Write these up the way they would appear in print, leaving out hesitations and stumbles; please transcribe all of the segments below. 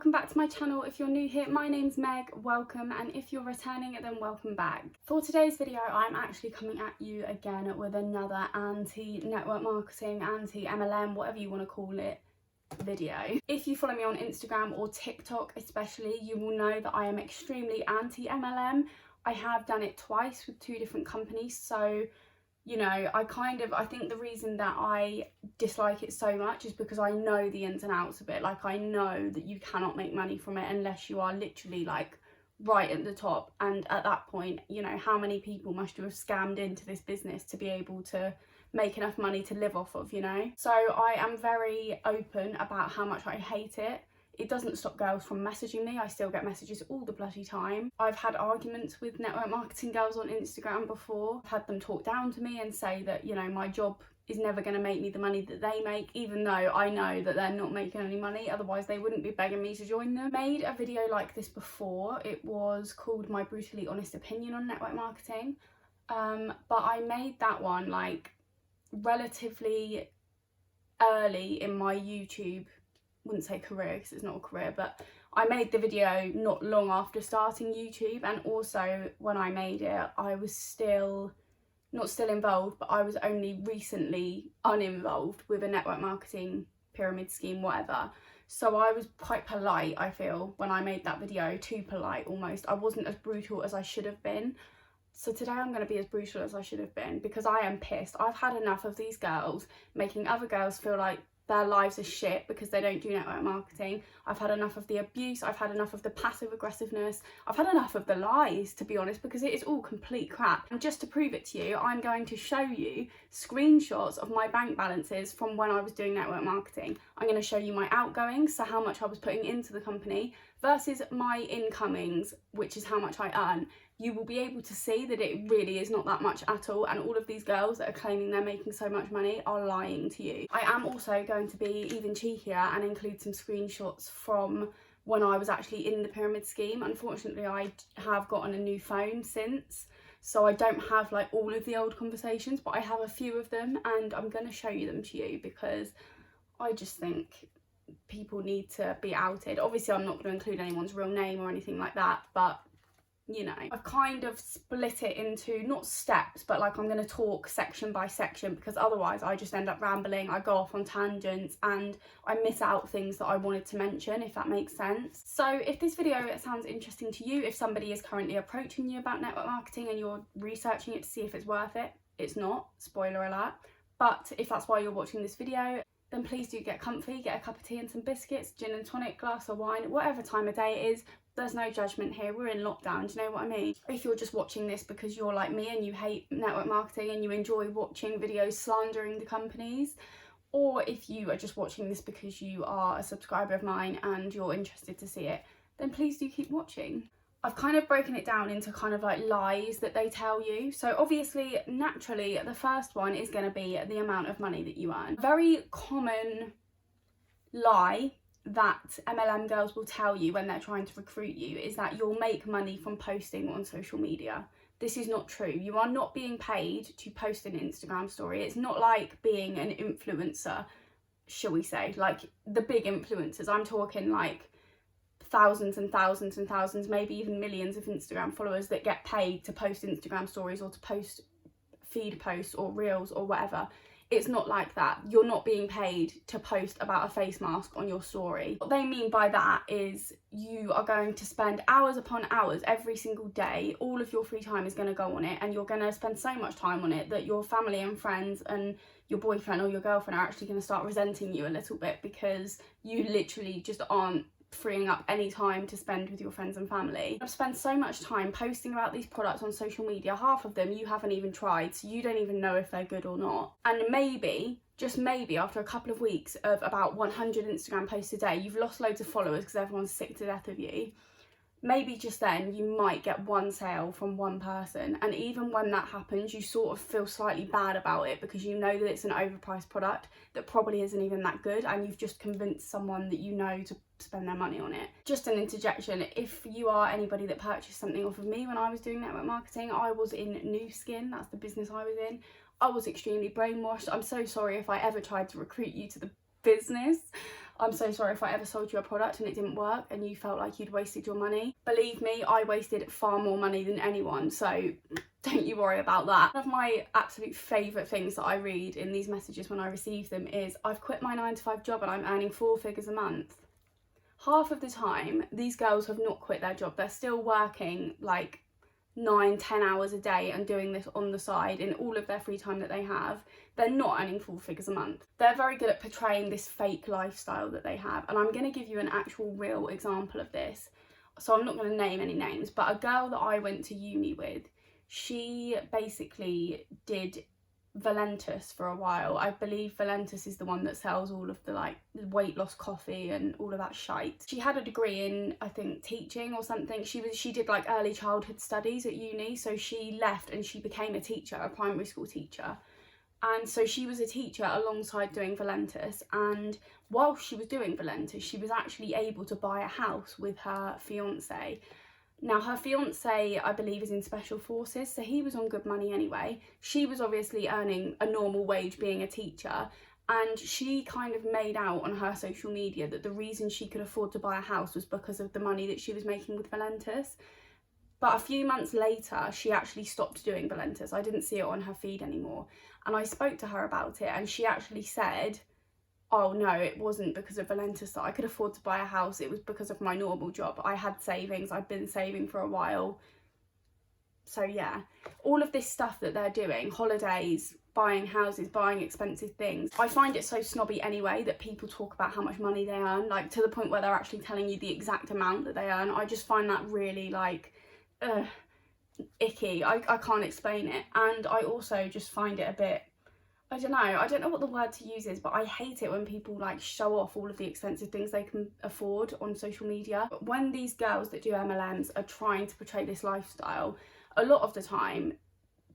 welcome back to my channel. If you're new here, my name's Meg, welcome, and if you're returning, then welcome back. For today's video, I'm actually coming at you again with another anti-network marketing, anti-MLM, whatever you want to call it, video. If you follow me on Instagram or TikTok especially, you will know that I am extremely anti-MLM. I have done it twice with two different companies, so you know, I think the reason that I dislike it so much is because I know the ins and outs of it. Like, I know that you cannot make money from it unless you are literally like right at the top. And at that point, you know, how many people must you have scammed into this business to be able to make enough money to live off of, you know? So I am very open about how much I hate it. It doesn't stop girls from messaging me. I still get messages all the bloody time. I've had arguments with network marketing girls on Instagram before. I've had them talk down to me and say that, you know, my job is never going to make me the money that they make, even though I know that they're not making any money, otherwise they wouldn't be begging me to join them. Made a video like this before. It was called My Brutally Honest Opinion on Network Marketing. But I made that one like relatively early in my YouTube, wouldn't say career because it's not a career, but I made the video not long after starting YouTube, and also when I made it I was not still involved, but I was only recently uninvolved with a network marketing pyramid scheme, whatever. So I was quite polite, I feel, when I made that video, too polite almost. I wasn't as brutal as I should have been. So today I'm going to be as brutal as I should have been because I am pissed. I've had enough of these girls making other girls feel like their lives are shit because they don't do network marketing. I've had enough of the abuse. I've had enough of the passive aggressiveness. I've had enough of the lies, to be honest, because it is all complete crap. And just to prove it to you, I'm going to show you screenshots of my bank balances from when I was doing network marketing. I'm going to show you my outgoings, so how much I was putting into the company, versus my incomings, which is how much I earn. You will be able to see that it really is not that much at all, and all of these girls that are claiming they're making so much money are lying to you. I am also going to be even cheekier and include some screenshots from when I was actually in the pyramid scheme. Unfortunately, I have gotten a new phone since, so I don't have like all of the old conversations, but I have a few of them, and I'm going to show you them to you because I just think people need to be outed. Obviously, I'm not going to include anyone's real name or anything like that, but you know, I've kind of split it into not steps, but like I'm going to talk section by section, because otherwise I just end up rambling, I go off on tangents and I miss out things that I wanted to mention, if that makes sense. So if this video sounds interesting to you, if somebody is currently approaching you about network marketing and you're researching it to see if it's worth it, it's not, spoiler alert. But if that's why you're watching this video, then please do get comfy, get a cup of tea and some biscuits, gin and tonic, glass of wine, whatever time of day it is. There's no judgment here, we're in lockdown, do you know what I mean? If you're just watching this because you're like me and you hate network marketing and you enjoy watching videos slandering the companies, or if you are just watching this because you are a subscriber of mine and you're interested to see it, then please do keep watching. I've kind of broken it down into kind of like lies that they tell you. So obviously, naturally, the first one is going to be the amount of money that you earn. A very common lie that MLM girls will tell you when they're trying to recruit you is that you'll make money from posting on social media. This is not true. You are not being paid to post an Instagram story. It's not like being an influencer, shall we say, like the big influencers. I'm talking like thousands and thousands and thousands, maybe even millions of Instagram followers that get paid to post Instagram stories or to post feed posts or reels or whatever. It's not like that. You're not being paid to post about a face mask on your story. What they mean by that is you are going to spend hours upon hours every single day. All of your free time is going to go on it, and you're going to spend so much time on it that your family and friends and your boyfriend or your girlfriend are actually going to start resenting you a little bit because you literally just aren't freeing up any time to spend with your friends and family. I've spent so much time posting about these products on social media, half of them you haven't even tried, so you don't even know if they're good or not. And maybe, just maybe, after a couple of weeks of about 100 Instagram posts a day, you've lost loads of followers because everyone's sick to death of you. Maybe just then you might get one sale from one person, and even when that happens you sort of feel slightly bad about it because you know that it's an overpriced product that probably isn't even that good, and you've just convinced someone that you know to spend their money on it. Just an interjection, if you are anybody that purchased something off of me when I was doing network marketing, I was in New Skin, that's the business I was in. I was extremely brainwashed. I'm so sorry if I ever tried to recruit you to the business. I'm so sorry if I ever sold you a product and it didn't work and you felt like you'd wasted your money. Believe me, I wasted far more money than anyone, so don't you worry about that. One of my absolute favourite things that I read in these messages when I receive them is, I've quit my 9-to-5 job and I'm earning 4 figures a month. Half of the time, these girls have not quit their job. They're still working like 9-10 hours a day and doing this on the side in all of their free time that they have. They're not earning 4 figures a month. They're very good at portraying this fake lifestyle that they have, and I'm going to give you an actual real example of this. So I'm not going to name any names, but a girl that I went to uni with, she basically did Valentus for a while. I believe Valentus is the one that sells all of the like weight loss coffee and all of that shite. She had a degree in, I think, teaching or something. She did like early childhood studies at uni, so she left and she became a teacher, a primary school teacher. And so she was a teacher alongside doing Valentus, and while she was doing Valentus, she was actually able to buy a house with her fiance. Now, her fiance, I believe, is in special forces, so he was on good money anyway. She was obviously earning a normal wage being a teacher, and she kind of made out on her social media that the reason she could afford to buy a house was because of the money that she was making with Valentus. But a few months later, she actually stopped doing Valentus. I didn't see it on her feed anymore. And I spoke to her about it, and she actually said, oh no, it wasn't because of Valentus that I could afford to buy a house, it was because of my normal job. I had savings, I'd been saving for a while. So yeah, all of this stuff that they're doing, holidays, buying houses, buying expensive things, I find it so snobby anyway that people talk about how much money they earn, like to the point where they're actually telling you the exact amount that they earn. I just find that really like, icky. I can't explain it. And I also just find it a bit, I don't know what the word to use is, but I hate it when people like show off all of the expensive things they can afford on social media. But when these girls that do MLMs are trying to portray this lifestyle, a lot of the time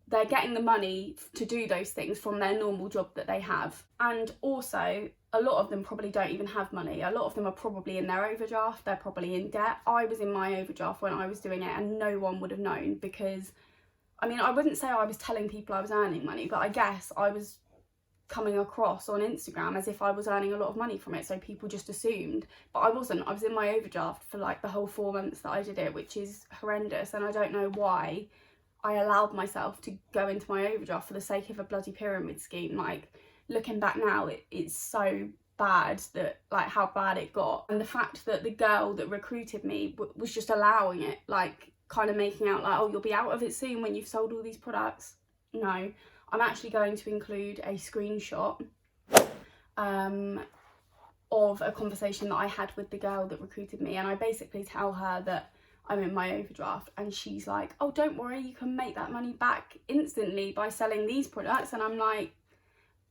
they're getting the money to do those things from their normal job that they have. And also, a lot of them probably don't even have money. A lot of them are probably in their overdraft, they're probably in debt. I was in my overdraft when I was doing it and no one would have known, because, I mean, I wouldn't say I was telling people I was earning money, but I guess I was coming across on Instagram as if I was earning a lot of money from it, so people just assumed. But I wasn't. I was in my overdraft for like the whole 4 months that I did it, which is horrendous, and I don't know why I allowed myself to go into my overdraft for the sake of a bloody pyramid scheme. Like, looking back now, it's so bad that, like, how bad it got. And the fact that the girl that recruited me was just allowing it, like, kind of making out like, oh, you'll be out of it soon when you've sold all these products. No, I'm actually going to include a screenshot of a conversation that I had with the girl that recruited me, and I basically tell her that I'm in my overdraft, and she's like, oh, don't worry, you can make that money back instantly by selling these products. And I'm like,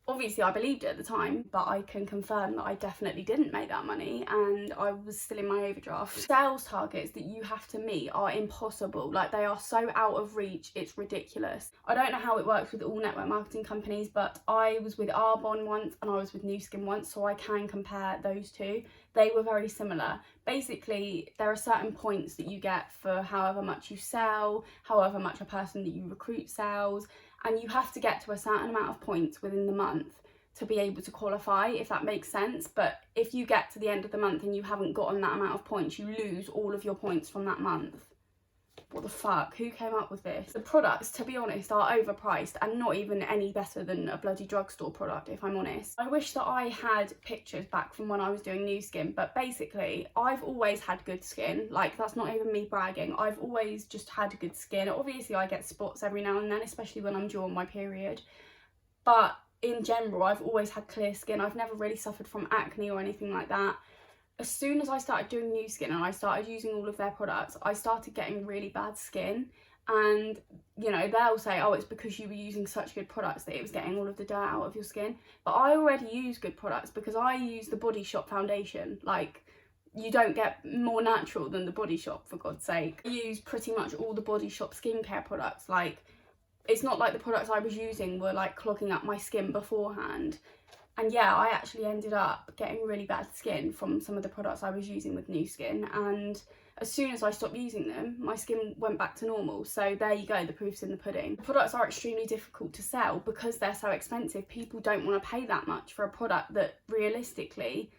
obviously I believed it at the time, but I can confirm that I definitely didn't make that money and I was still in my overdraft. Sales targets that you have to meet are impossible. Like, they are so out of reach, it's ridiculous. I don't know how it works with all network marketing companies, but I was with Arbonne once and I was with Nu Skin once, so I can compare those two. They were very similar. Basically, there are certain points that you get for however much you sell, however much a person that you recruit sells, and you have to get to a certain amount of points within the month to be able to qualify, if that makes sense. But if you get to the end of the month and you haven't gotten that amount of points, you lose all of your points from that month. What the fuck? Who came up with this? The products, to be honest, are overpriced and not even any better than a bloody drugstore product, if I'm honest. I wish that I had pictures back from when I was doing Nu Skin, but basically, I've always had good skin. Like, that's not even me bragging. I've always just had good skin. Obviously, I get spots every now and then, especially when I'm due on my period. But in general, I've always had clear skin. I've never really suffered from acne or anything like that. As soon as I started doing Nu Skin and I started using all of their products, I started getting really bad skin. And, you know, they'll say, oh, it's because you were using such good products that it was getting all of the dirt out of your skin. But I already use good products because I use the Body Shop foundation. Like, you don't get more natural than the Body Shop, for God's sake. I use pretty much all the Body Shop skincare products. Like, it's not like the products I was using were like clogging up my skin beforehand. And yeah, I actually ended up getting really bad skin from some of the products I was using with Nu Skin. And as soon as I stopped using them, my skin went back to normal. So there you go, the proof's in the pudding. The products are extremely difficult to sell because they're so expensive. People don't want to pay that much for a product that realistically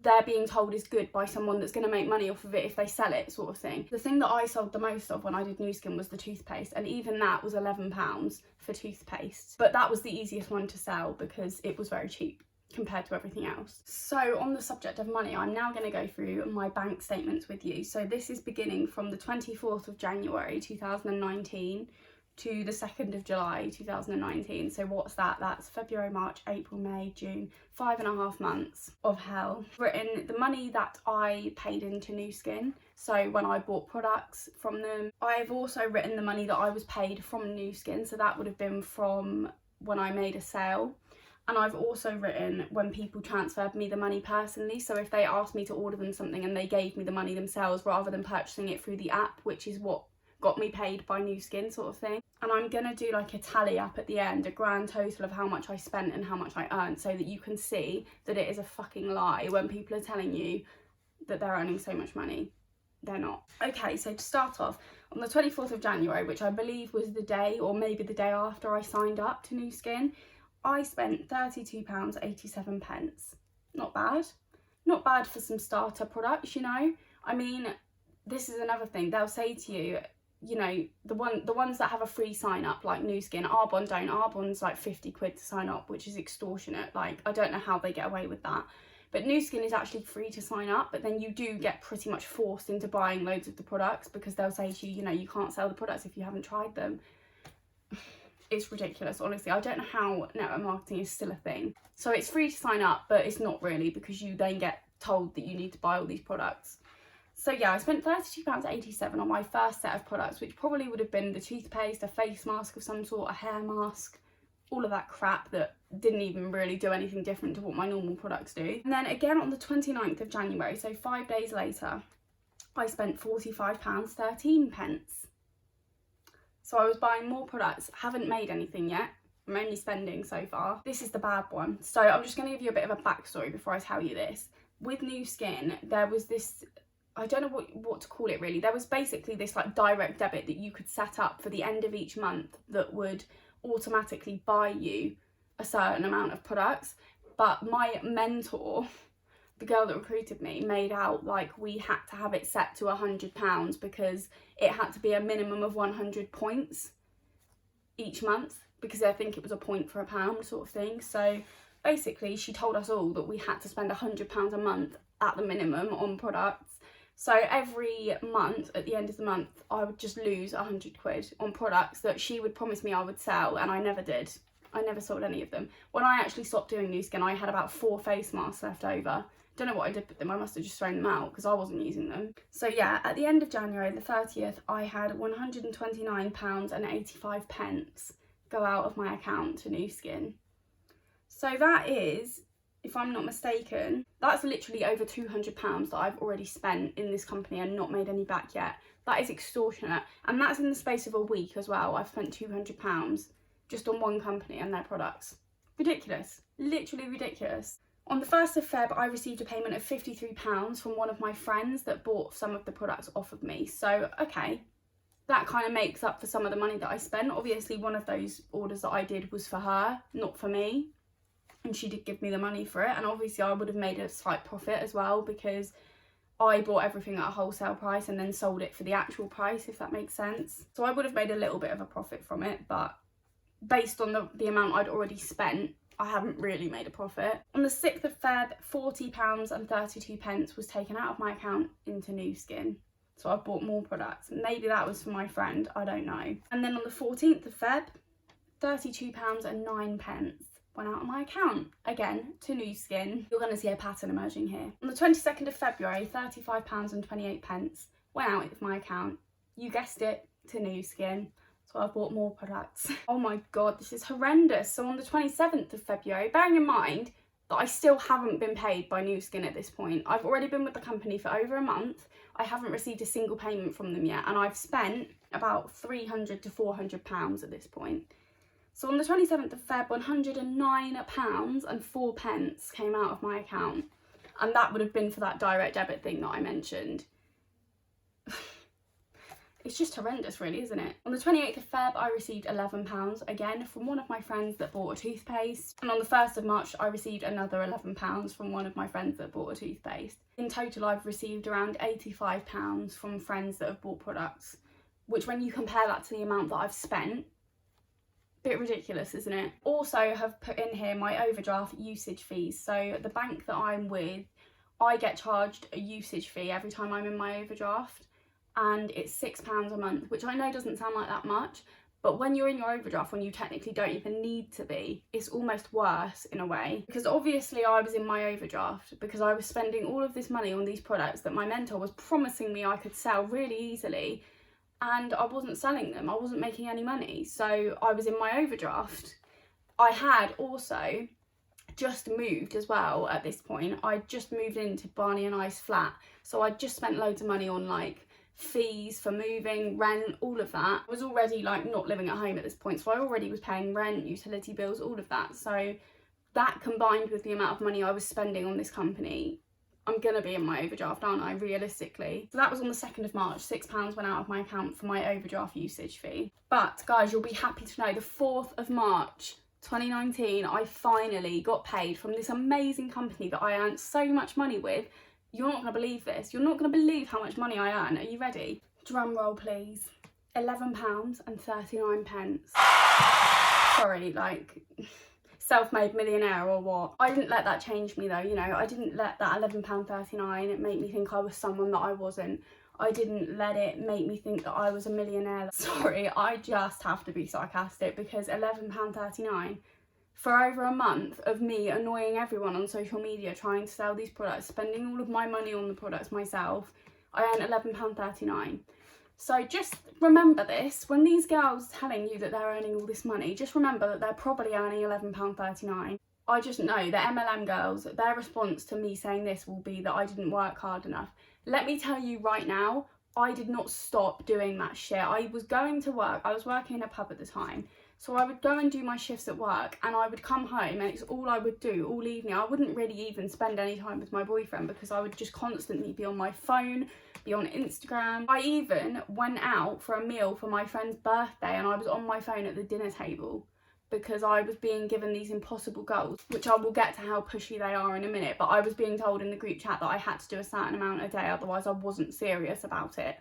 they're being told is good by someone that's going to make money off of it if they sell it, sort of thing. The thing that I sold the most of when I did Nu Skin was the toothpaste, and even that was £11 for toothpaste. But that was the easiest one to sell because it was very cheap compared to everything else. So on the subject of money, I'm now going to go through my bank statements with you. So this is beginning from the 24th of January 2019 to the 2nd of July 2019. So what's that? That's February, March, April, May, June, 5.5 months of hell. I've written the money that I paid into Nu Skin, so when I bought products from them. I've also written the money that I was paid from Nu Skin, so that would have been from when I made a sale. And I've also written when people transferred me the money personally, so if they asked me to order them something and they gave me the money themselves rather than purchasing it through the app, which is what got me paid by Nu Skin, sort of thing. And I'm gonna do like a tally up at the end, a grand total of how much I spent and how much I earned, so that you can see that it is a fucking lie when people are telling you that they're earning so much money. They're not. Okay, so to start off, on the 24th of January, which I believe was the day or maybe the day after I signed up to Nu Skin, I spent £32.87. Not bad. Not bad for some starter products, you know. I mean, this is another thing. They'll say to you, you know, the ones that have a free sign up, like Nu Skin, Arbonne don't. Arbonne's like 50 quid to sign up, which is extortionate. Like, I don't know how they get away with that. But Nu Skin is actually free to sign up, but then you do get pretty much forced into buying loads of the products because they'll say to you, you know, you can't sell the products if you haven't tried them. It's ridiculous, honestly. I don't know how network marketing is still a thing. So it's free to sign up, but it's not really, because you then get told that you need to buy all these products. So yeah, I spent £32.87 on my first set of products, which probably would have been the toothpaste, a face mask of some sort, a hair mask, all of that crap that didn't even really do anything different to what my normal products do. And then again on the 29th of January, so 5 days later, I spent £45.13. So I was buying more products, haven't made anything yet. I'm only spending so far. This is the bad one. So I'm just going to give you a bit of a backstory before I tell you this. With Nu Skin, there was this, I don't know what to call it really. There was basically this like direct debit that you could set up for the end of each month that would automatically buy you a certain amount of products. But my mentor, the girl that recruited me, made out like we had to have it set to £100 because it had to be a minimum of 100 points each month, because I think it was a point for a pound sort of thing. So basically she told us all that we had to spend £100 a month at the minimum on products. So every month, at the end of the month, I would just lose 100 quid on products that she would promise me I would sell, and I never did. I never sold any of them. When I actually stopped doing Nu Skin, I had about 4 face masks left over. Don't know what I did with them. I must have just thrown them out because I wasn't using them. So yeah, at the end of January, the 30th, I had £129.85 go out of my account to Nu Skin. So that is, if I'm not mistaken, that's literally over £200 that I've already spent in this company and not made any back yet. That is extortionate. And that's in the space of a week as well. I've spent £200 just on one company and their products. Ridiculous. Literally ridiculous. On the 1st of Feb, I received a payment of £53 from one of my friends that bought some of the products off of me. So, okay, that kind of makes up for some of the money that I spent. Obviously, one of those orders that I did was for her, not for me. And she did give me the money for it. And obviously, I would have made a slight profit as well because I bought everything at a wholesale price and then sold it for the actual price, if that makes sense. So I would have made a little bit of a profit from it, but based on the amount I'd already spent, I haven't really made a profit. On the 6th of Feb, £40.32 was taken out of my account into Nu Skin. So I bought more products. Maybe that was for my friend, I don't know. And then on the 14th of Feb, £32.09 went out of my account, again, to Nu Skin. You're going to see a pattern emerging here. On the 22nd of February, £35.28 went out of my account. You guessed it, to Nu Skin. So I bought more products. Oh my god, this is horrendous. So on the 27th of February, bearing in mind that I still haven't been paid by Nu Skin at this point. I've already been with the company for over a month. I haven't received a single payment from them yet, and I've spent about £300 to £400 at this point. So on the 27th of Feb, £109.04 came out of my account, and that would have been for that direct debit thing that I mentioned. it's just horrendous really, isn't it? On the 28th of Feb, I received £11, again, from one of my friends that bought a toothpaste. And on the 1st of March, I received another £11 from one of my friends that bought a toothpaste. In total, I've received around £85 from friends that have bought products, which when you compare that to the amount that I've spent, bit ridiculous, isn't it? Also have put in here my overdraft usage fees. So the bank that I'm with, I get charged a usage fee every time I'm in my overdraft, and it's £6 a month, which I know doesn't sound like that much, but when you're in your overdraft, when you technically don't even need to be, it's almost worse in a way, because obviously I was in my overdraft because I was spending all of this money on these products that my mentor was promising me I could sell really easily, and I wasn't selling them. I wasn't making any money, so I was in my overdraft. I had also just moved as well at this point. I just moved into Barney and I's flat, so I just spent loads of money on like fees for moving, rent, all of that. I was already like not living at home at this point, so I already was paying rent, utility bills, all of that. So that combined with the amount of money I was spending on this company, I'm gonna be in my overdraft, aren't I, realistically? So that was on the 2nd of March, £6 went out of my account for my overdraft usage fee. But guys, you'll be happy to know the 4th of March 2019, I finally got paid from this amazing company that I earned so much money with. You're not gonna believe this. You're not gonna believe how much money I earn. Are you ready? Drum roll, please. £11.39. Sorry, like, self-made millionaire or what? I didn't let that change me though, you know. I didn't let that £11.39 make me think I was someone that I wasn't. I didn't let it make me think that I was a millionaire. Sorry, I just have to be sarcastic, because £11.39 for over a month of me annoying everyone on social media trying to sell these products, spending all of my money on the products myself, I earned £11.39. So just remember this, when these girls are telling you that they're earning all this money, just remember that they're probably earning £11.39. I just know the MLM girls, their response to me saying this will be that I didn't work hard enough. Let me tell you right now, I did not stop doing that shit. I was going to work, I was working in a pub at the time, so I would go and do my shifts at work, and I would come home and it's all I would do all evening. I wouldn't really even spend any time with my boyfriend because I would just constantly be on my phone, be on Instagram. I even went out for a meal for my friend's birthday and I was on my phone at the dinner table because I was being given these impossible goals, which I will get to how pushy they are in a minute, but I was being told in the group chat that I had to do a certain amount a day, otherwise I wasn't serious about it.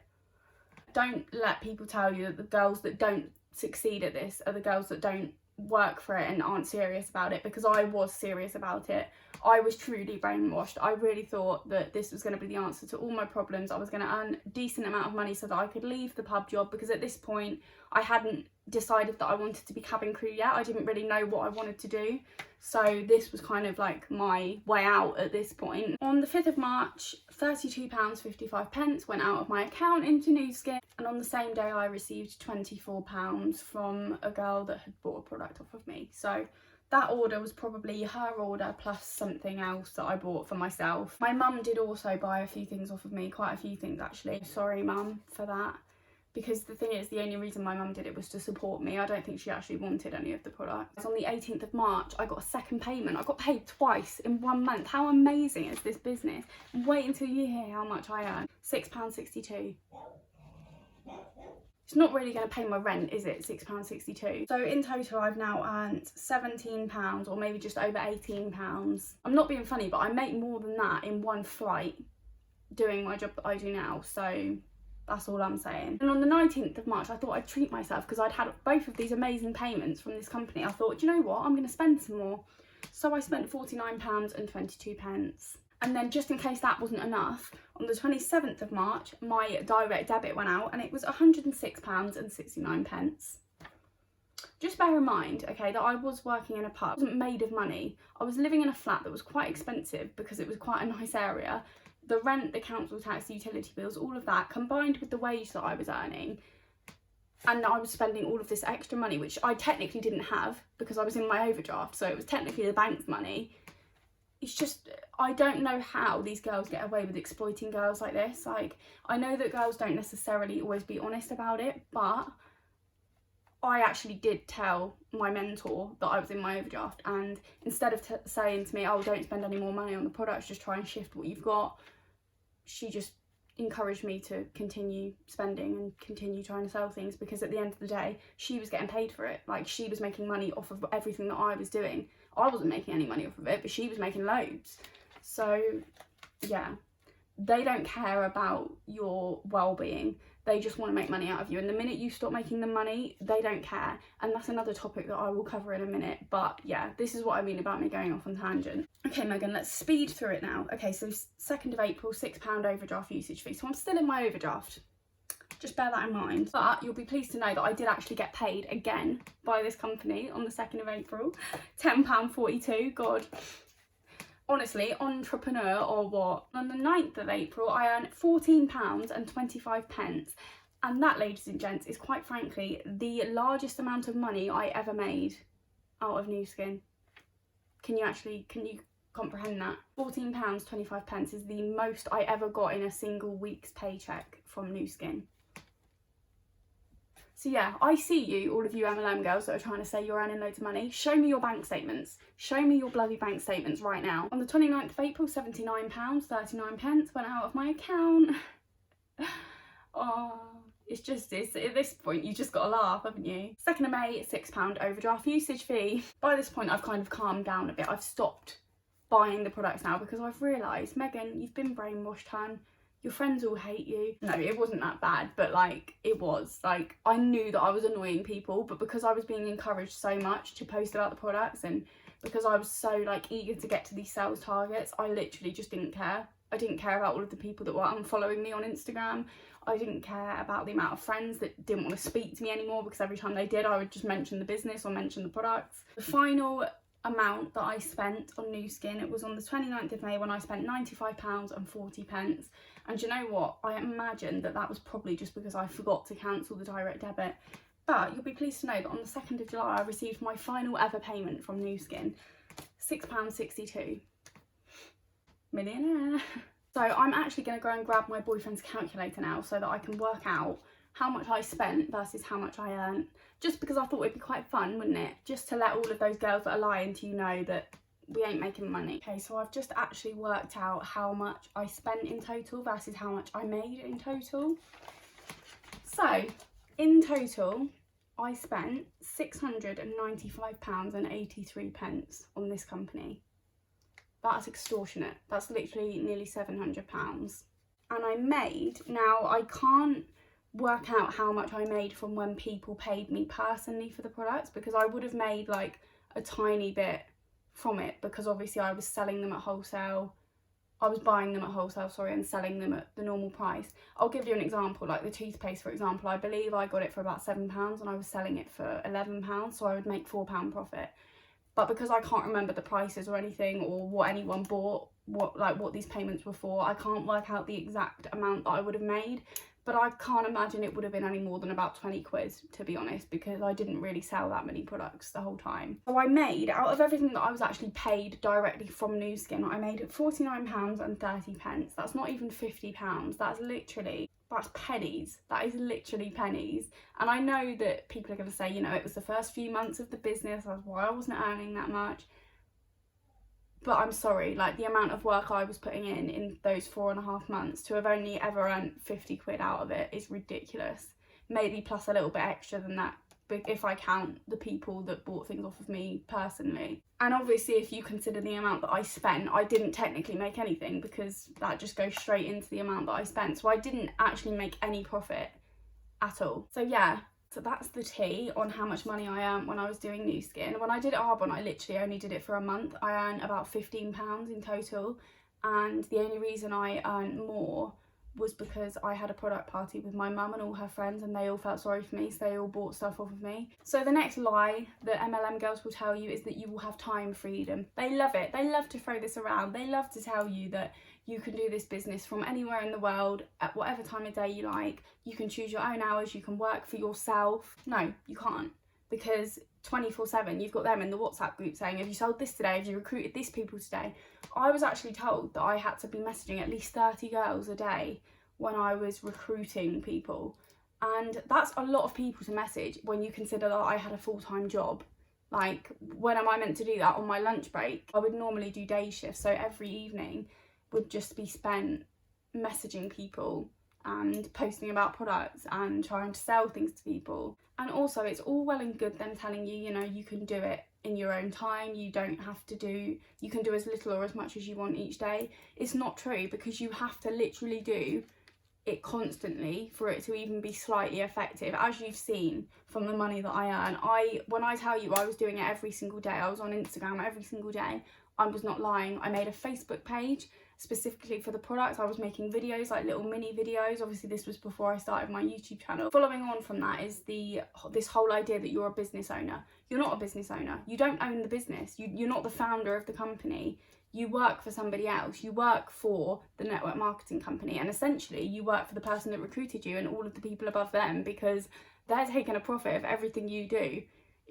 Don't let people tell you that the girls that don't succeed at this are the girls that don't work for it and aren't serious about it, because I was serious about it. I was truly brainwashed. I really thought that this was going to be the answer to all my problems. I was going to earn a decent amount of money so that I could leave the pub job, because at this point I hadn't decided that I wanted to be cabin crew yet. I didn't really know what I wanted to do, so this was kind of like my way out at this point. On the 5th of March, £32.55 went out of my account into Nu Skin, and on the same day I received £24 from a girl that had bought a product off of me. So that order was probably her order plus something else that I bought for myself. My mum did also buy a few things off of me, quite a few things actually. Sorry mum for that, because the thing is, the only reason my mum did it was to support me. I don't think she actually wanted any of the products. On the 18th of March, I got a second payment. I got paid twice in 1 month. How amazing is this business? Wait until you hear how much I earn. £6.62. It's not really going to pay my rent, is it? £6.62. So in total, I've now earned £17, or maybe just over £18. I'm not being funny, but I make more than that in one flight doing my job that I do now. So that's all I'm saying. And on the 19th of March, I thought I'd treat myself because I'd had both of these amazing payments from this company. I thought, do you know what? I'm going to spend some more. So I spent £49.22. And then just in case that wasn't enough, on the 27th of March, my direct debit went out and it was £106.69. Just bear in mind, okay, that I was working in a pub. I wasn't made of money. I was living in a flat that was quite expensive because it was quite a nice area. The rent, the council tax, the utility bills, all of that, combined with the wage that I was earning, and I was spending all of this extra money, which I technically didn't have because I was in my overdraft, so it was technically the bank's money. It's just, I don't know how these girls get away with exploiting girls like this. Like, I know that girls don't necessarily always be honest about it, but I actually did tell my mentor that I was in my overdraft, and instead of saying to me, oh, don't spend any more money on the products, just try and shift what you've got, he encouraged me to continue spending and continue trying to sell things, because at the end of the day she was getting paid for it. Like, she was making money off of everything that I was doing. I wasn't making any money off of it, but she was making loads. So yeah, they don't care about your well-being, they just want to make money out of you, and the minute you stop making them money, they don't care. And that's another topic that I will cover in a minute. But yeah, this is what I mean about me going off on tangent. Okay Megan, let's speed through it now. Okay, so 2nd of April, £6 overdraft usage fee. So I'm still in my overdraft, just bear that in mind. But you'll be pleased to know that I did actually get paid again by this company on the 2nd of April, £10.42. God, honestly, entrepreneur or what. On the 9th of April, I earned £14.25. And that, ladies and gents, is quite frankly the largest amount of money I ever made out of Nu Skin. Can you comprehend that? £14.25 is the most I ever got in a single week's paycheck from Nu Skin. So yeah, I see you, all of you MLM girls that are trying to say you're earning loads of money. Show me your bank statements. Show me your bloody bank statements right now. On the 29th of April, £79.39 went out of my account. Oh, it's at this point, you just got to laugh, haven't you? 2nd of May, £6 overdraft usage fee. By this point, I've kind of calmed down a bit. I've stopped buying the products now because I've realised, Megan, you've been brainwashed, hun. Your friends all hate you. No, it wasn't that bad, but like, it was. Like, I knew that I was annoying people, but because I was being encouraged so much to post about the products, and because I was so like eager to get to these sales targets, I literally just didn't care. I didn't care about all of the people that were unfollowing me on Instagram. I didn't care about the amount of friends that didn't want to speak to me anymore, because every time they did, I would just mention the business or mention the products. The final amount that I spent on Nu Skin, it was on the 29th of May when I spent £95.40. And you know what, I imagine that was probably just because I forgot to cancel the direct debit. But you'll be pleased to know that on the 2nd of July I received my final ever payment from Nu Skin, £6.62. Millionaire. So I'm actually going to go and grab my boyfriend's calculator now so that I can work out how much I spent versus how much I earned, just because I thought it'd be quite fun, wouldn't it? Just to let all of those girls that are lying to you know that we ain't making money. Okay, so I've just actually worked out how much I spent in total versus how much I made in total. So in total, I spent £695.83 on this company. That's extortionate. That's literally nearly £700. And I made, now I can't work out how much I made from when people paid me personally for the products, because I would have made like a tiny bit from it, because obviously I was selling them at wholesale. I was buying them at wholesale, sorry, and selling them at the normal price. I'll give you an example, like the toothpaste, for example. I believe I got it for about £7 and I was selling it for £11, so I would make £4 profit. But because I can't remember the prices or anything, or what anyone bought, what these payments were for, I can't work out the exact amount that I would have made. But I can't imagine it would have been any more than about 20 quid, to be honest, because I didn't really sell that many products the whole time. So I made, out of everything that I was actually paid directly from Nu Skin, I made £49.30. That's not even £50. That's pennies. That is literally pennies. And I know that people are going to say, you know, it was the first few months of the business, that's why I wasn't earning that much. But I'm sorry, like the amount of work I was putting in those 4.5 months to have only ever earned 50 quid out of it is ridiculous. Maybe plus a little bit extra than that, if I count the people that bought things off of me personally. And obviously if you consider the amount that I spent, I didn't technically make anything, because that just goes straight into the amount that I spent. So I didn't actually make any profit at all. So yeah, so that's the tea on how much money I earned when I was doing Nu Skin. When I did Arbonne, I literally only did it for a month. I earned about £15 in total, and the only reason I earned more was because I had a product party with my mum and all her friends, and they all felt sorry for me, so they all bought stuff off of me. So the next lie that MLM girls will tell you is that you will have time freedom. They love it. They love to throw this around. They love to tell you that you can do this business from anywhere in the world at whatever time of day you like. You can choose your own hours. You can work for yourself. No, you can't, because 24/7 you've got them in the WhatsApp group saying, have you sold this today? Have you recruited these people today? I was actually told that I had to be messaging at least 30 girls a day when I was recruiting people, and that's a lot of people to message when you consider that I had a full-time job. Like, when am I meant to do that on my lunch break? I would normally do day shifts, so every evening would just be spent messaging people and posting about products and trying to sell things to people. And also, it's all well and good them telling you, you know, you can do it in your own time, you don't have to do, you can do as little or as much as you want each day. It's not true, because you have to literally do it constantly for it to even be slightly effective. As you've seen from the money that I earn, when I tell you I was doing it every single day, I was on Instagram every single day, I was not lying. I made a Facebook page specifically for the products. I was making videos, like little mini videos. Obviously this was before I started my YouTube channel. Following on from that is this whole idea that you're a business owner. You're not a business owner. You don't own the business. You're not the founder of the company. You work for somebody else. You work for the network marketing company, and essentially you work for the person that recruited you and all of the people above them, because they're taking a profit of everything you do.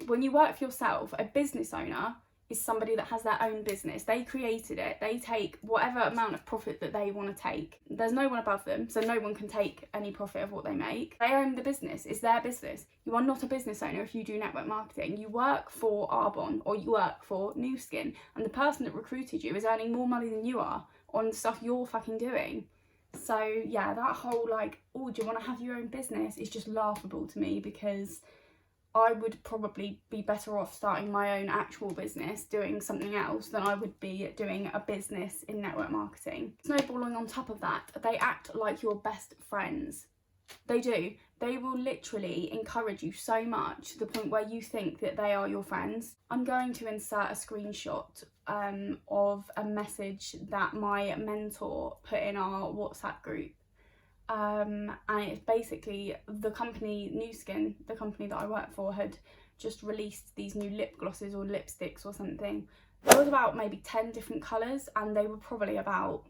When you work for yourself, a business owner is somebody that has their own business. They created it. They take whatever amount of profit that they want to take. There's no one above them, so no one can take any profit of what they make. They own the business. It's their business. You are not a business owner if you do network marketing. You work for Arbonne or you work for Nu Skin, and the person that recruited you is earning more money than you are on stuff you're fucking doing. So yeah, that whole like, oh, do you want to have your own business, is just laughable to me, because I would probably be better off starting my own actual business doing something else than I would be doing a business in network marketing. Snowballing on top of that, they act like your best friends. They do. They will literally encourage you so much to the point where you think that they are your friends. I'm going to insert a screenshot of a message that my mentor put in our WhatsApp group. And it's basically the company Nu Skin, the company that I work for, had just released these new lip glosses or lipsticks or something. There was about maybe 10 different colours, and they were probably about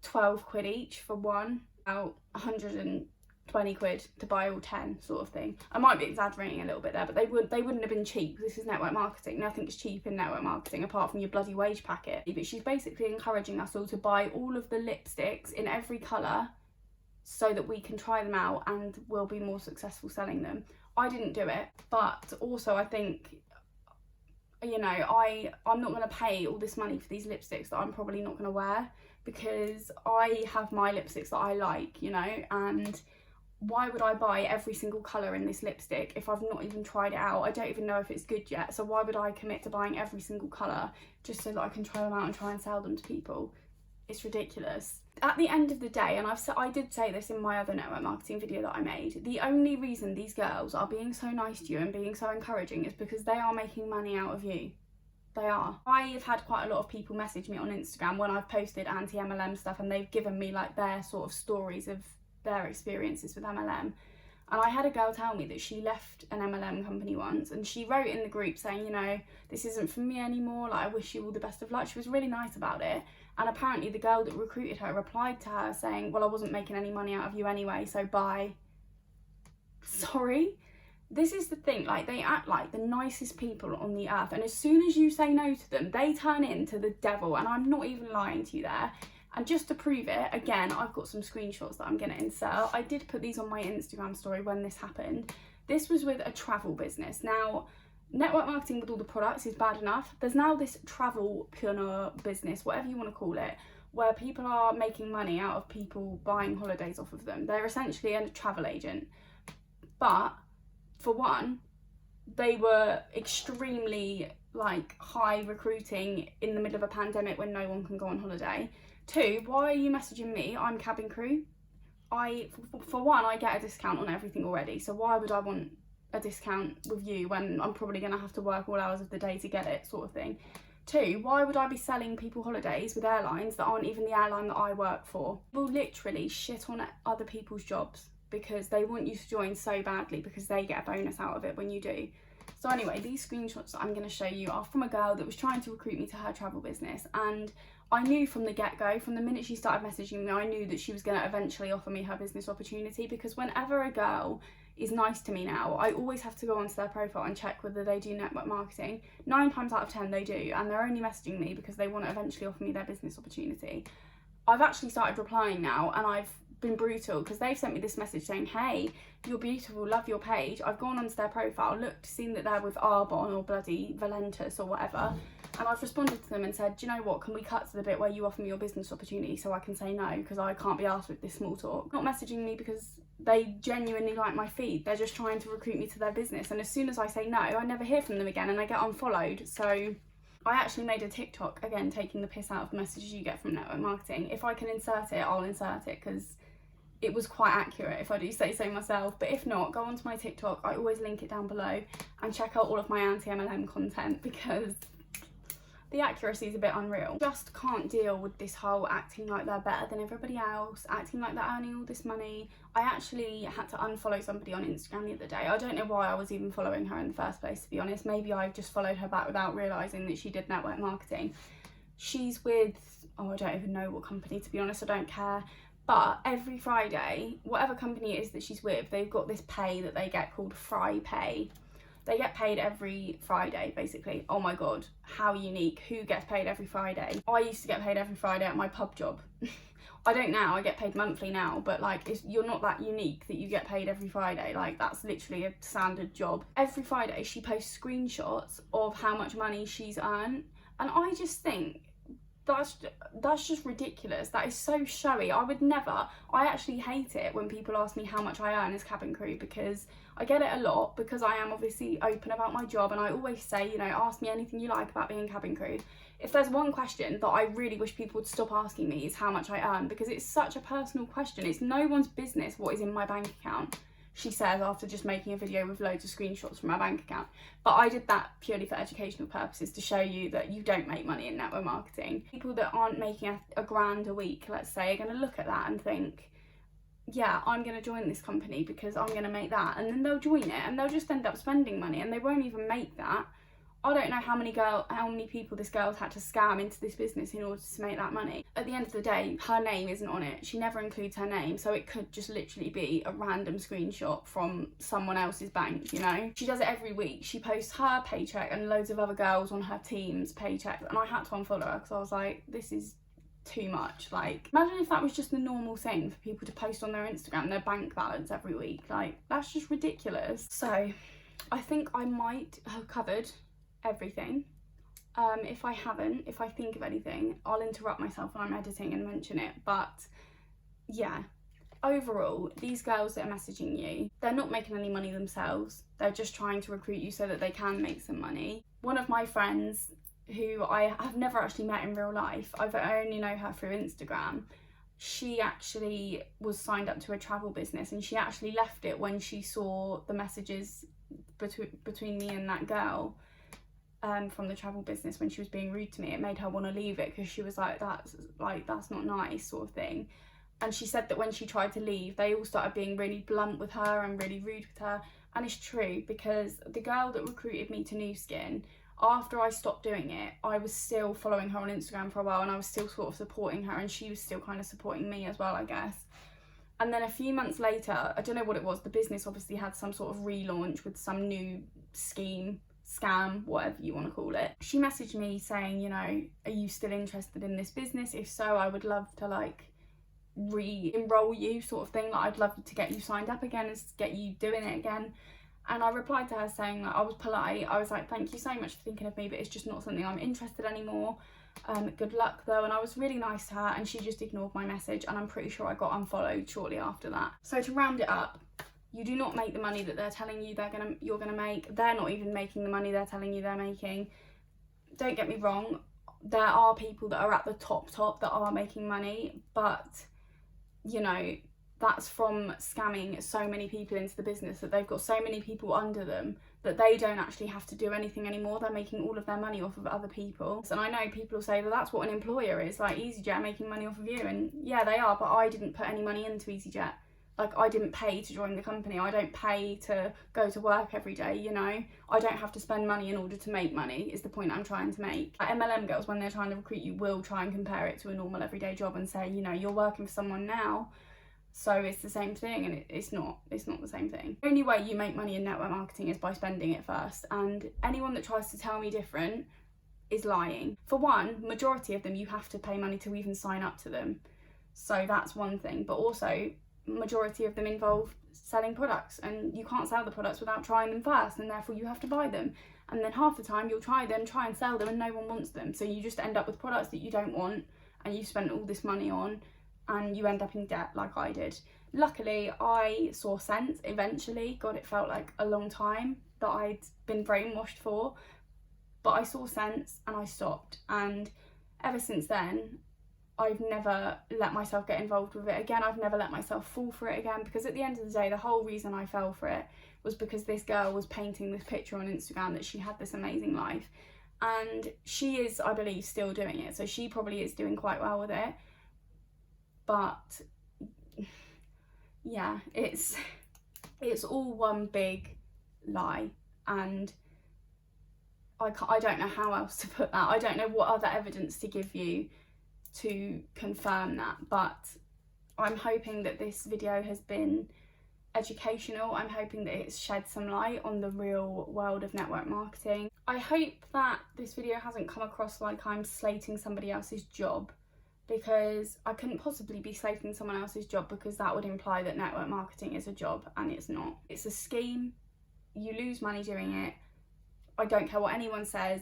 12 quid each for one, about 120 quid to buy all 10 sort of thing. I might be exaggerating a little bit there, but they wouldn't have been cheap. This is network marketing. Nothing's cheap in network marketing apart from your bloody wage packet. But she's basically encouraging us all to buy all of the lipsticks in every colour, so that we can try them out and we'll be more successful selling them. I didn't do it, but also I think, you know, I'm not going to pay all this money for these lipsticks that I'm probably not going to wear, because I have my lipsticks that I like, you know, and why would I buy every single colour in this lipstick if I've not even tried it out? I don't even know if it's good yet, so why would I commit to buying every single colour just so that I can try them out and try and sell them to people? It's ridiculous. At the end of the day, and I did say this in my other network marketing video that I made, the only reason these girls are being so nice to you and being so encouraging is because they are making money out of you. They are. I've had quite a lot of people message me on Instagram when I've posted anti-MLM stuff, and they've given me like their sort of stories of their experiences with MLM. And I had a girl tell me that she left an MLM company once, and she wrote in the group saying, you know, this isn't for me anymore, like I wish you all the best of luck. She was really nice about it. And apparently the girl that recruited her replied to her saying, well, I wasn't making any money out of you anyway, so bye. Sorry? This is the thing, like, they act like the nicest people on the earth, and as soon as you say no to them, they turn into the devil, and I'm not even lying to you there. And just to prove it, again, I've got some screenshots that I'm going to insert. I did put these on my Instagram story when this happened. This was with a travel business. Now, network marketing with all the products is bad enough. There's now this travelpreneur business, whatever you want to call it, where people are making money out of people buying holidays off of them. They're essentially a travel agent. But for one, they were extremely like high recruiting in the middle of a pandemic when no one can go on holiday. Two, why are you messaging me? I'm cabin crew. For one, I get a discount on everything already, so why would I want a discount with you when I'm probably going to have to work all hours of the day to get it, sort of thing. Two, why would I be selling people holidays with airlines that aren't even the airline that I work for? People literally shit on other people's jobs because they want you to join so badly because they get a bonus out of it when you do. So anyway, these screenshots that I'm going to show you are from a girl that was trying to recruit me to her travel business, and I knew from the get-go, from the minute she started messaging me, I knew that she was going to eventually offer me her business opportunity, because whenever a girl is nice to me now, I always have to go onto their profile and check whether they do network marketing. 9 times out of 10 they do, and they're only messaging me because they want to eventually offer me their business opportunity. I've actually started replying now, and I've been brutal, because they've sent me this message saying, hey, you're beautiful, love your page. I've gone onto their profile, looked, seen that they're with Arbonne or bloody Valentus or whatever, and I've responded to them and said, do you know what, can we cut to the bit where you offer me your business opportunity so I can say no, because I can't be asked with this small talk. Not messaging me because they genuinely like my feed, they're just trying to recruit me to their business, and as soon as I say no, I never hear from them again and I get unfollowed. So I actually made a TikTok, again, taking the piss out of the messages you get from network marketing. If I can insert it, I'll insert it, because it was quite accurate, if I do say so myself. But if not, go onto my TikTok, I always link it down below, and check out all of my anti-MLM content, because the accuracy is a bit unreal. Just can't deal with this whole acting like they're better than everybody else, acting like they're earning all this money. I actually had to unfollow somebody on Instagram the other day. I don't know why I was even following her in the first place, to be honest. Maybe I just followed her back without realising that she did network marketing. She's with, oh, I don't even know what company, to be honest, I don't care. But every Friday, whatever company it is that she's with, they've got this pay that they get called Fry Pay. They get paid every Friday, basically. Oh my God, how unique. Who gets paid every Friday? I used to get paid every Friday at my pub job. I don't now, I get paid monthly now, but like, you're not that unique that you get paid every Friday. Like, that's literally a standard job. Every Friday, she posts screenshots of how much money she's earned. And I just think, that's just ridiculous. That is so showy. I would never. I actually hate it when people ask me how much I earn as cabin crew, because I get it a lot, because I am obviously open about my job, and I always say, you know, ask me anything you like about being cabin crew. If there's one question that I really wish people would stop asking me, is how much I earn, because it's such a personal question. It's no one's business what is in my bank account, she says, after just making a video with loads of screenshots from my bank account. But I did that purely for educational purposes, to show you that you don't make money in network marketing. People that aren't making a grand a week, let's say, are going to look at that and think, yeah, I'm going to join this company because I'm going to make that. And then they'll join it and they'll just end up spending money, and they won't even make that. I don't know how many people this girl's had to scam into this business in order to make that money. At the end of the day, her name isn't on it. She never includes her name, so it could just literally be a random screenshot from someone else's bank, you know? She does it every week. She posts her paycheck and loads of other girls on her team's paycheck, and I had to unfollow her because I was like, this is too much. Like, imagine if that was just the normal thing for people to post on their Instagram, their bank balance every week. Like, that's just ridiculous. So I think I might have covered everything. If I haven't, if I think of anything, I'll interrupt myself when I'm editing and mention it. But yeah, overall, these girls that are messaging you, they're not making any money themselves. They're just trying to recruit you so that they can make some money. One of my friends, who I have never actually met in real life, I only know her through Instagram, she actually was signed up to a travel business, and she actually left it when she saw the messages between me and that girl from the travel business. When she was being rude to me, it made her want to leave it, because she was like, that's not nice, sort of thing. And she said that when she tried to leave, they all started being really blunt with her and really rude with her. And it's true, because the girl that recruited me to New Skin, after I stopped doing it, I was still following her on Instagram for a while, and I was still sort of supporting her, and she was still kind of supporting me as well, I guess. And then a few months later, I don't know what it was, the business obviously had some sort of relaunch with some new scheme, scam, whatever you want to call it. She messaged me saying, you know, are you still interested in this business? If so, I would love to like re-enroll you, sort of thing. Like, I'd love to get you signed up again and get you doing it again. And I replied to her saying, like, I was polite. I was like, thank you so much for thinking of me, but it's just not something I'm interested anymore. Good luck though. And I was really nice to her, and she just ignored my message, and I'm pretty sure I got unfollowed shortly after that. So to round it up, you do not make the money that they're telling you you're gonna make. They're not even making the money they're telling you they're making. Don't get me wrong, there are people that are at the top that are making money, but you know, that's from scamming so many people into the business, that they've got so many people under them that they don't actually have to do anything anymore. They're making all of their money off of other people. And I know people will say, well, that's what an employer is, like EasyJet making money off of you. And yeah, they are, but I didn't put any money into EasyJet. Like, I didn't pay to join the company. I don't pay to go to work every day, you know? I don't have to spend money in order to make money, is the point I'm trying to make. Like, MLM girls, when they're trying to recruit you, will try and compare it to a normal everyday job and say, you know, you're working for someone now, so it's the same thing, and it's not the same thing. The only way you make money in network marketing is by spending it first, and anyone that tries to tell me different is lying. For one, majority of them, you have to pay money to even sign up to them. So that's one thing, but also majority of them involve selling products, and you can't sell the products without trying them first, and therefore you have to buy them. And then half the time you'll try and sell them, and no one wants them. So you just end up with products that you don't want, and you've spent all this money on, and you end up in debt like I did. Luckily, I saw sense eventually. God, it felt like a long time that I'd been brainwashed for, but I saw sense and I stopped. And ever since then, I've never let myself get involved with it again. I've never let myself fall for it again, because at the end of the day, the whole reason I fell for it was because this girl was painting this picture on Instagram that she had this amazing life, and she is, I believe, still doing it, so she probably is doing quite well with it. But yeah, it's all one big lie, and I don't know how else to put that. I don't know what other evidence to give you to confirm that, but I'm hoping that this video has been educational. I'm hoping that it's shed some light on the real world of network marketing. I hope that this video hasn't come across like I'm slating somebody else's job, because I couldn't possibly be slating someone else's job, because that would imply that network marketing is a job, and it's not. It's a scheme. You lose money doing it. I don't care what anyone says,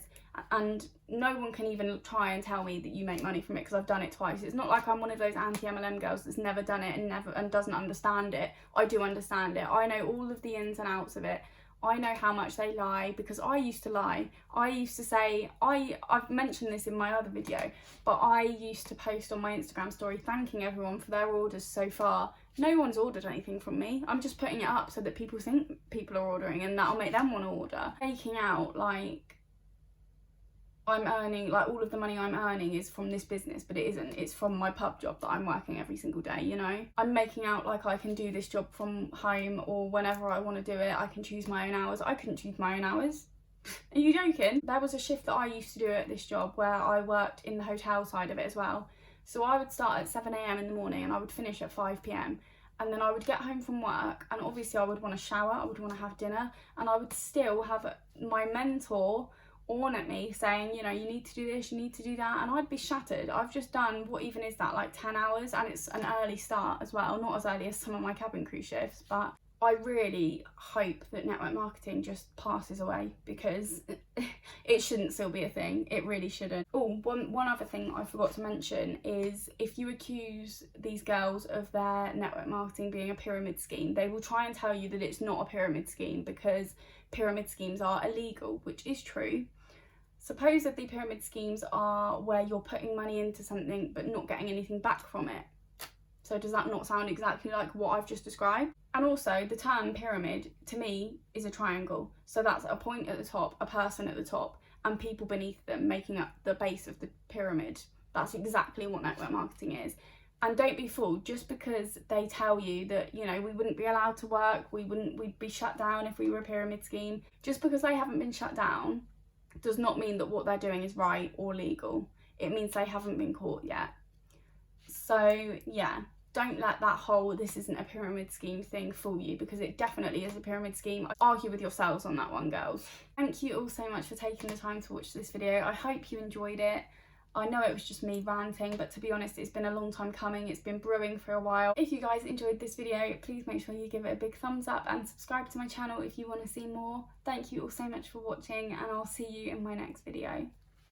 and no one can even try and tell me that you make money from it, because I've done it twice. It's not like I'm one of those anti-MLM girls that's never done it and doesn't understand it. I do understand it. I know all of the ins and outs of it. I know how much they lie, because I used to lie. I used to say, I've mentioned this in my other video, but I used to post on my Instagram story thanking everyone for their orders so far. No one's ordered anything from me. I'm just putting it up so that people think people are ordering, and that'll make them want to order. Making out like I'm earning, like all of the money I'm earning is from this business, but it isn't. It's from my pub job that I'm working every single day, you know? I'm making out like I can do this job from home, or whenever I want to do it, I can choose my own hours. I couldn't choose my own hours. Are you joking? There was a shift that I used to do at this job where I worked in the hotel side of it as well. So I would start at 7 AM in the morning and I would finish at 5 PM. And then I would get home from work, and obviously I would want to shower, I would want to have dinner, and I would still have my mentor on at me saying, you know, you need to do this, you need to do that, and I'd be shattered. I've just done, what even is that, like 10 hours, and it's an early start as well, not as early as some of my cabin crew shifts, but I really hope that network marketing just passes away, because it shouldn't still be a thing. It really shouldn't. Oh, one other thing I forgot to mention is, if you accuse these girls of their network marketing being a pyramid scheme, they will try and tell you that it's not a pyramid scheme, because pyramid schemes are illegal, which is true. Supposedly pyramid schemes are where you're putting money into something but not getting anything back from it. So does that not sound exactly like what I've just described? And also, the term pyramid, to me, is a triangle. So that's a point at the top, a person at the top, and people beneath them making up the base of the pyramid. That's exactly what network marketing is. And don't be fooled, just because they tell you that, you know, we wouldn't be allowed to work, we'd be shut down if we were a pyramid scheme. Just because they haven't been shut down does not mean that what they're doing is right or legal. It means they haven't been caught yet. So yeah, don't let that whole "this isn't a pyramid scheme" thing fool you, because it definitely is a pyramid scheme. Argue with yourselves on that one, girls. Thank you all so much for taking the time to watch this video. I hope you enjoyed it. I know it was just me ranting, but to be honest, it's been a long time coming. It's been brewing for a while. If you guys enjoyed this video, please make sure you give it a big thumbs up and subscribe to my channel if you want to see more. Thank you all so much for watching, and I'll see you in my next video.